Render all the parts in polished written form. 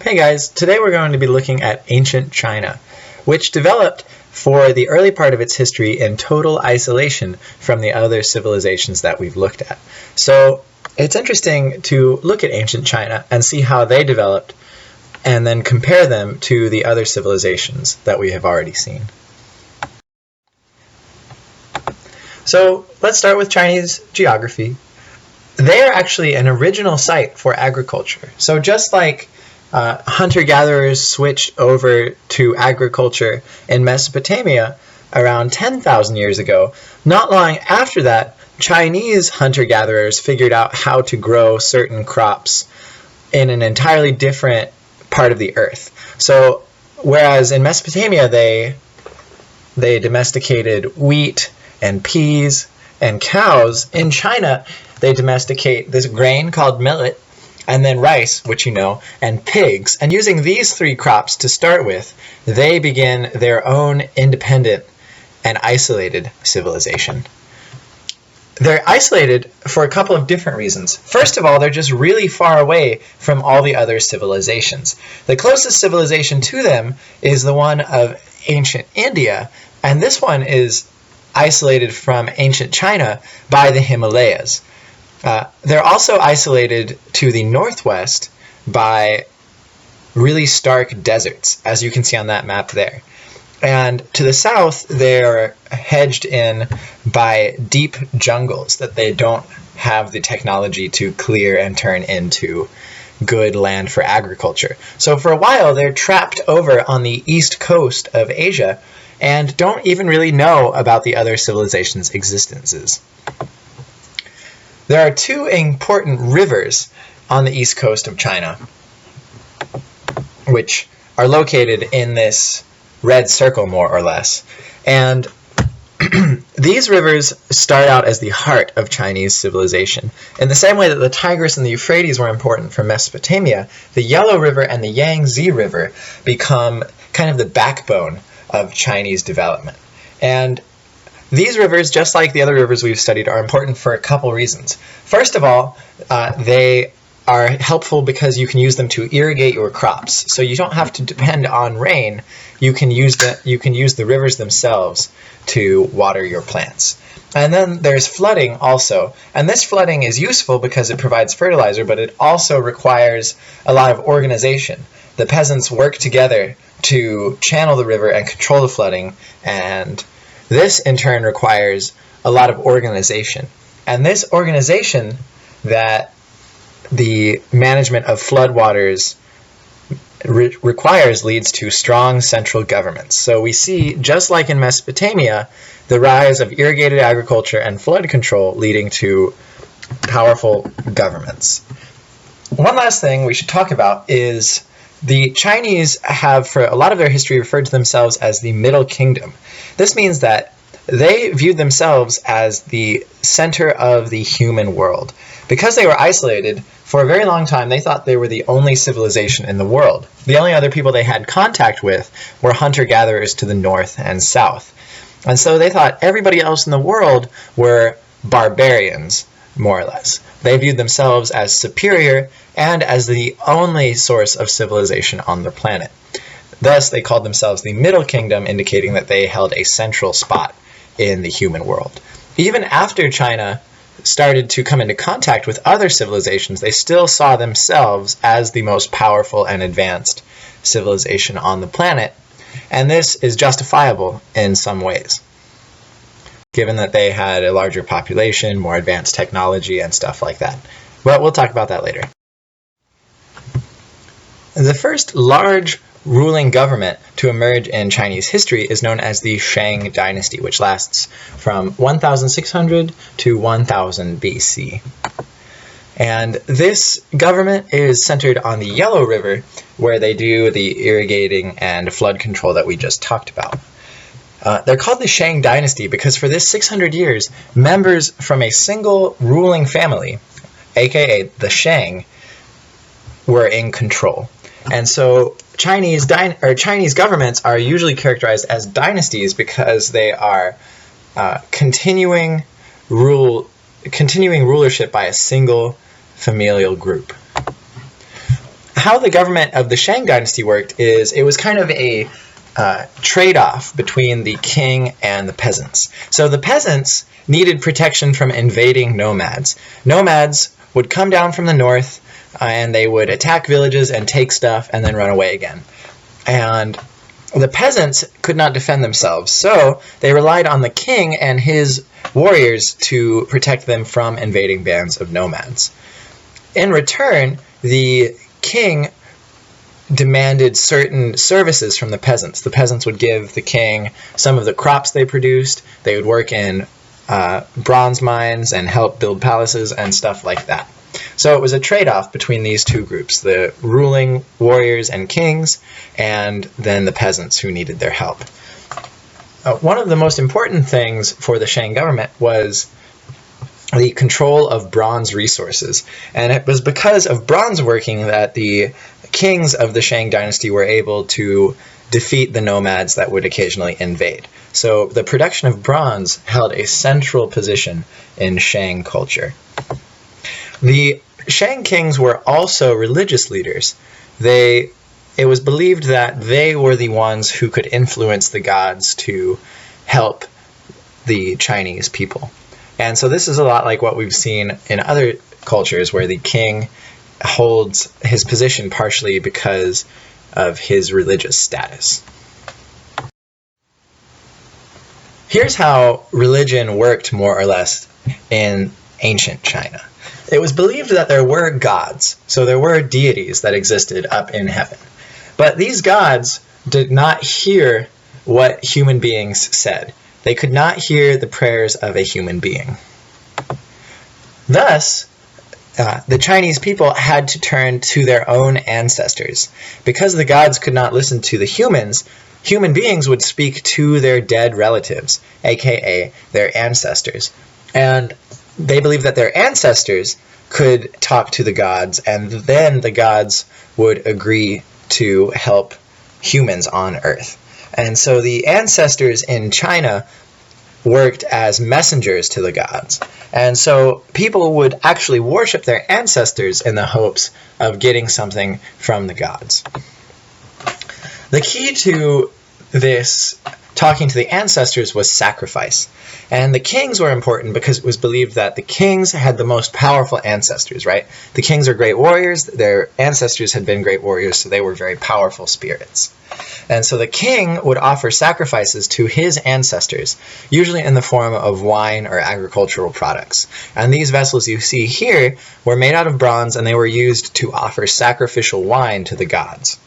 Hey guys, today we're going to be looking at ancient China, which developed for the early part of its history in total isolation from the other civilizations that we've looked at. So it's interesting to look at ancient China and see how they developed and then compare them to the other civilizations that we have already seen. So let's start with Chinese geography. They are actually an original site for agriculture. So just like hunter-gatherers switched over to agriculture in Mesopotamia around 10,000 years ago, not long after that, Chinese hunter-gatherers figured out how to grow certain crops in an entirely different part of the earth. So whereas in Mesopotamia they domesticated wheat and peas and cows, in China they domesticate this grain called millet, and then rice, which you know, and pigs. And using these three crops to start with, they begin their own independent and isolated civilization. They're isolated for a couple of different reasons. First of all, they're just really far away from all the other civilizations. The closest civilization to them is the one of ancient India, and this one is isolated from ancient China by the Himalayas. They're also isolated to the northwest by really stark deserts, as you can see on that map there. And to the south, they're hedged in by deep jungles that they don't have the technology to clear and turn into good land for agriculture. So for a while, they're trapped over on the east coast of Asia and don't even really know about the other civilizations' existences. There are two important rivers on the east coast of China, which are located in this red circle, more or less. And these rivers start out as the heart of Chinese civilization. In the same way that the Tigris and the Euphrates were important for Mesopotamia, the Yellow River and the Yangtze River become kind of the backbone of Chinese development. And these rivers, just like the other rivers we've studied, are important for a couple reasons. First of all, they are helpful because you can use them to irrigate your crops. So you don't have to depend on rain. You can use the rivers themselves to water your plants. And then there's flooding also. And this flooding is useful because it provides fertilizer, but it also requires a lot of organization. The peasants work together to channel the river and control the flooding, and this in turn requires a lot of organization. And this organization that the management of floodwaters requires leads to strong central governments. So we see, just like in Mesopotamia, the rise of irrigated agriculture and flood control leading to powerful governments. One last thing we should talk about is the Chinese have, for a lot of their history, referred to themselves as the Middle Kingdom. This means that they viewed themselves as the center of the human world. Because they were isolated, for a very long time they thought they were the only civilization in the world. The only other people they had contact with were hunter-gatherers to the north and south. And so they thought everybody else in the world were barbarians, more or less. They viewed themselves as superior and as the only source of civilization on the planet. Thus, they called themselves the Middle Kingdom, indicating that they held a central spot in the human world. Even after China started to come into contact with other civilizations, they still saw themselves as the most powerful and advanced civilization on the planet, and this is justifiable in some ways, given that they had a larger population, more advanced technology, and stuff like that. But we'll talk about that later. The first large ruling government to emerge in Chinese history is known as the Shang Dynasty, which lasts from 1600 to 1000 BC. And this government is centered on the Yellow River, where they do the irrigating and flood control that we just talked about. They're called the Shang Dynasty because for this 600 years, members from a single ruling family, aka the Shang, were in control. And so Chinese governments are usually characterized as dynasties because they are continuing rulership by a single familial group. how the government of the Shang Dynasty worked is it was kind of a trade-off between the king and the peasants. So the peasants needed protection from invading nomads. Nomads would come down from the north and they would attack villages and take stuff and then run away again. And the peasants could not defend themselves, so they relied on the king and his warriors to protect them from invading bands of nomads. In return, the king demanded certain services from the peasants. The peasants would give the king some of the crops they produced. They would work in bronze mines and help build palaces and stuff like that. So it was a trade-off between these two groups, the ruling warriors and kings, and then the peasants who needed their help. One of the most important things for the Shang government was the control of bronze resources. And it was because of bronze working that the kings of the Shang dynasty were able to defeat the nomads that would occasionally invade. So the production of bronze held a central position in Shang culture. The Shang kings were also religious leaders. It was believed that they were the ones who could influence the gods to help the Chinese people. And so this is a lot like what we've seen in other cultures where the king holds his position partially because of his religious status. Here's how religion worked more or less in ancient China. It was believed that there were gods, so there were deities that existed up in heaven. But these gods did not hear what human beings said. They could not hear the prayers of a human being. Thus, the Chinese people had to turn to their own ancestors. Because the gods could not listen to the humans, human beings would speak to their dead relatives, aka their ancestors. And they believed that their ancestors could talk to the gods, and then the gods would agree to help humans on Earth. And so the ancestors in China worked as messengers to the gods. And so people would actually worship their ancestors in the hopes of getting something from the gods. The key to this talking to the ancestors was sacrifice. And the kings were important because it was believed that the kings had the most powerful ancestors, right? The kings are great warriors. Their ancestors had been great warriors, so they were very powerful spirits. And so the king would offer sacrifices to his ancestors, usually in the form of wine or agricultural products. And these vessels you see here were made out of bronze, and they were used to offer sacrificial wine to the gods.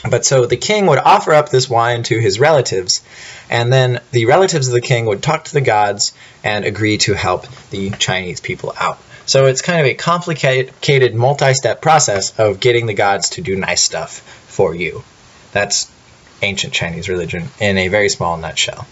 But so the king would offer up this wine to his relatives, and then the relatives of the king would talk to the gods and agree to help the Chinese people out. So it's kind of a complicated multi-step process of getting the gods to do nice stuff for you. That's ancient Chinese religion in a very small nutshell.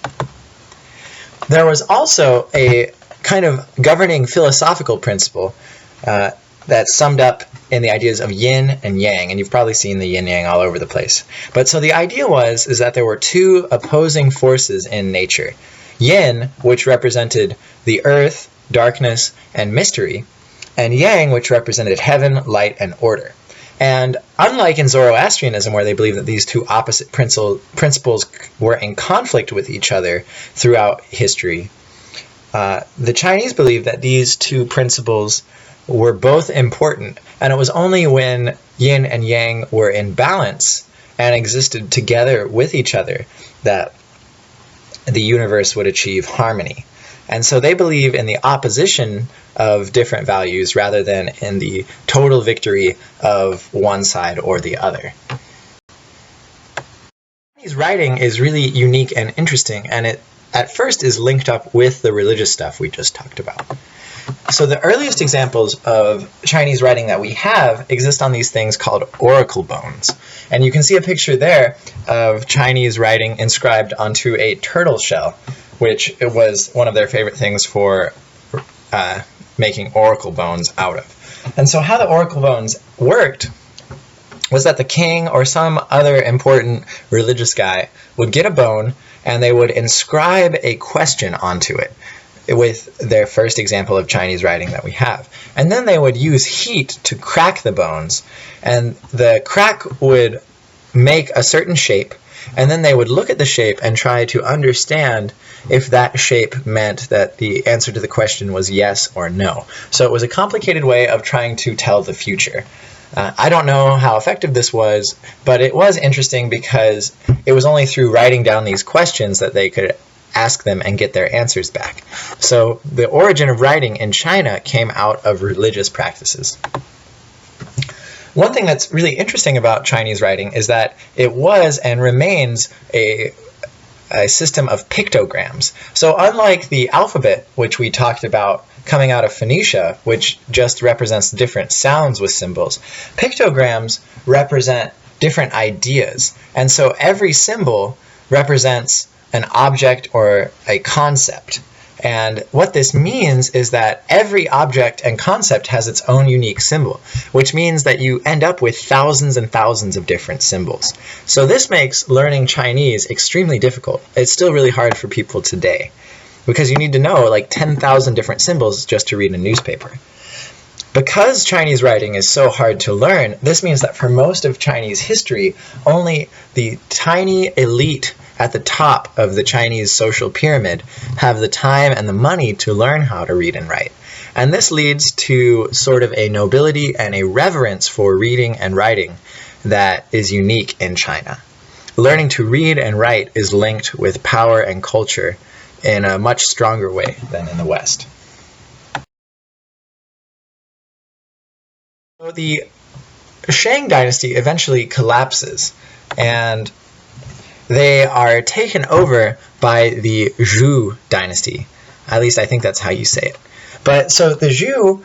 There was also a kind of governing philosophical principle that's summed up in the ideas of yin and yang, and you've probably seen the yin-yang all over the place. But so the idea is that there were two opposing forces in nature. Yin, which represented the earth, darkness, and mystery, and yang, which represented heaven, light, and order. And unlike in Zoroastrianism, where they believe that these two opposite principles were in conflict with each other throughout history, the Chinese believed that these two principles were both important, and it was only when yin and yang were in balance and existed together with each other that the universe would achieve harmony. And so they believe in the opposition of different values rather than in the total victory of one side or the other. Chinese writing is really unique and interesting, and it at first is linked up with the religious stuff we just talked about. So the earliest examples of Chinese writing that we have exist on these things called oracle bones. And you can see a picture there of Chinese writing inscribed onto a turtle shell, which was one of their favorite things for making oracle bones out of. And so how the oracle bones worked was that the king or some other important religious guy would get a bone and they would inscribe a question onto it. with their first example of Chinese writing that we have. And then they would use heat to crack the bones, and the crack would make a certain shape, and then they would look at the shape and try to understand if that shape meant that the answer to the question was yes or no. So it was a complicated way of trying to tell the future. I don't know how effective this was, but it was interesting because it was only through writing down these questions that they could ask them and get their answers back. So the origin of writing in China came out of religious practices. One thing that's really interesting about Chinese writing is that it was and remains a system of pictograms. So unlike the alphabet, which we talked about coming out of Phoenicia, which just represents different sounds with symbols, pictograms represent different ideas. And so every symbol represents an object or a concept. And what this means is that every object and concept has its own unique symbol, which means that you end up with thousands and thousands of different symbols. So this makes learning Chinese extremely difficult. It's still really hard for people today because you need to know like 10,000 different symbols just to read a newspaper. Because Chinese writing is so hard to learn, this means that for most of Chinese history, only the tiny elite at the top of the Chinese social pyramid have the time and the money to learn how to read and write. And this leads to sort of a nobility and a reverence for reading and writing that is unique in China. Learning to read and write is linked with power and culture in a much stronger way than in the West. So the Shang Dynasty eventually collapses, and they are taken over by the Zhou Dynasty. At least I think that's how you say it. But so the Zhou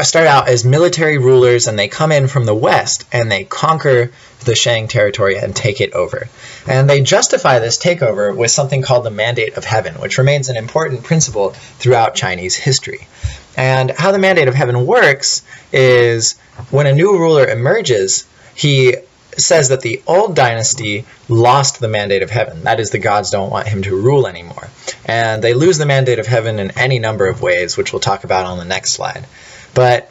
start out as military rulers, and they come in from the west and they conquer the Shang territory and take it over. And they justify this takeover with something called the Mandate of Heaven, which remains an important principle throughout Chinese history. And how the Mandate of Heaven works is when a new ruler emerges, he says that the old dynasty lost the Mandate of Heaven. That is, the gods don't want him to rule anymore. And they lose the Mandate of Heaven in any number of ways, which we'll talk about on the next slide. But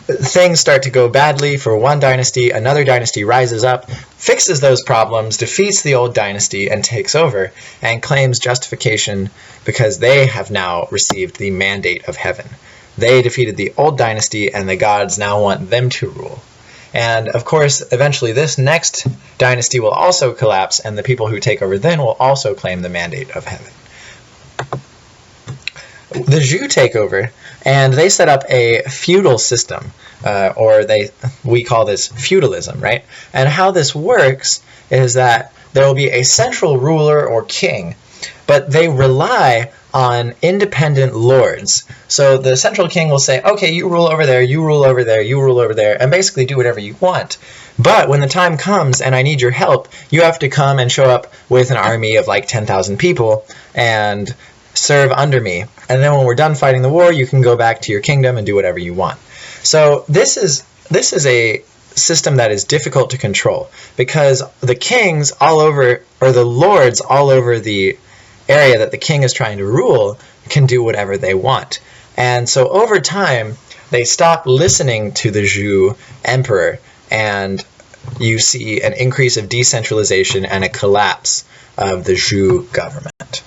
things start to go badly for one dynasty. Another dynasty rises up, fixes those problems, defeats the old dynasty, and takes over, and claims justification because they have now received the Mandate of Heaven. They defeated the old dynasty, and the gods now want them to rule. And of course, eventually this next dynasty will also collapse, and the people who take over then will also claim the Mandate of Heaven. The Zhou take over, and they set up a feudal system, we call this feudalism, right? And how this works is that there will be a central ruler or king, but they rely on independent lords. So the central king will say, okay, you rule over there, you rule over there, you rule over there, and basically do whatever you want. But when the time comes and I need your help, you have to come and show up with an army of like 10,000 people and serve under me. And then when we're done fighting the war, you can go back to your kingdom and do whatever you want. So this is a system that is difficult to control because the kings all over, or the lords all over the area that the king is trying to rule, can do whatever they want. And so over time, they stop listening to the Zhou emperor, and you see an increase of decentralization and a collapse of the Zhou government.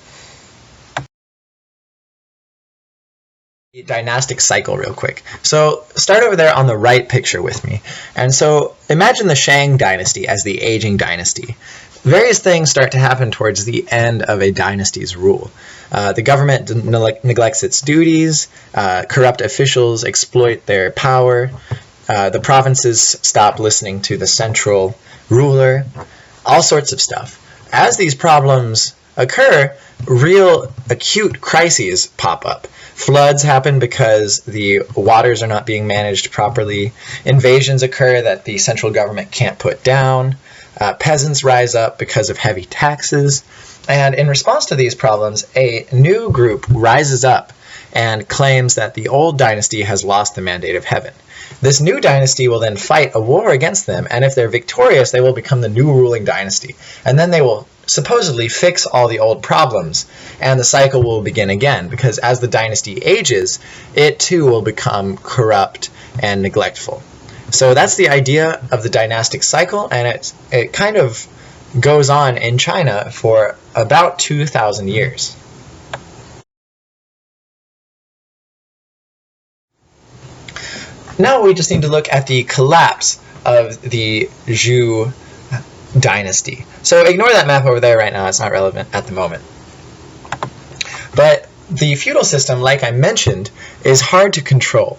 The dynastic cycle real quick. So start over there on the right picture with me. And so imagine the Shang dynasty as the aging dynasty. Various things start to happen towards the end of a dynasty's rule. The government neglects its duties, corrupt officials exploit their power, the provinces stop listening to the central ruler, all sorts of stuff. As these problems occur, real acute crises pop up. Floods happen because the waters are not being managed properly. Invasions occur that the central government can't put down. Peasants rise up because of heavy taxes. And in response to these problems, a new group rises up and claims that the old dynasty has lost the Mandate of Heaven. This new dynasty will then fight a war against them, and if they're victorious, they will become the new ruling dynasty. And then they will supposedly fix all the old problems, and the cycle will begin again, because as the dynasty ages, it too will become corrupt and neglectful. So that's the idea of the dynastic cycle, and it kind of goes on in China for about 2,000 years. Now we just need to look at the collapse of the Zhou dynasty. So ignore that map over there right now, it's not relevant at the moment. But the feudal system, like I mentioned, is hard to control.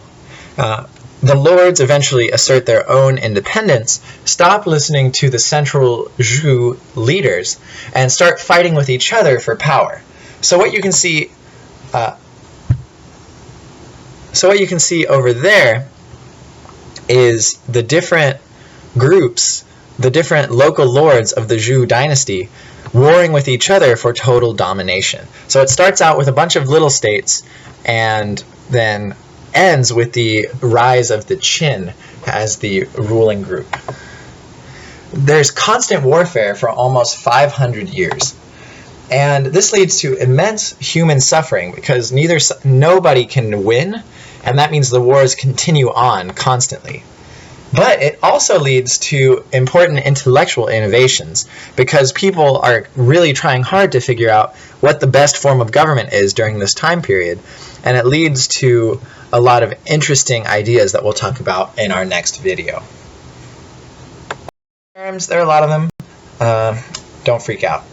The lords eventually assert their own independence, stop listening to the central Zhou leaders, and start fighting with each other for power. So what you can see over there is the different groups, the different local lords of the Zhou dynasty, warring with each other for total domination. So it starts out with a bunch of little states and then ends with the rise of the Qin as the ruling group. There's constant warfare for almost 500 years. And this leads to immense human suffering because nobody can win, and that means the wars continue on constantly. But it also leads to important intellectual innovations because people are really trying hard to figure out what the best form of government is during this time period, and it leads to a lot of interesting ideas that we'll talk about in our next video. There are a lot of them. Don't freak out.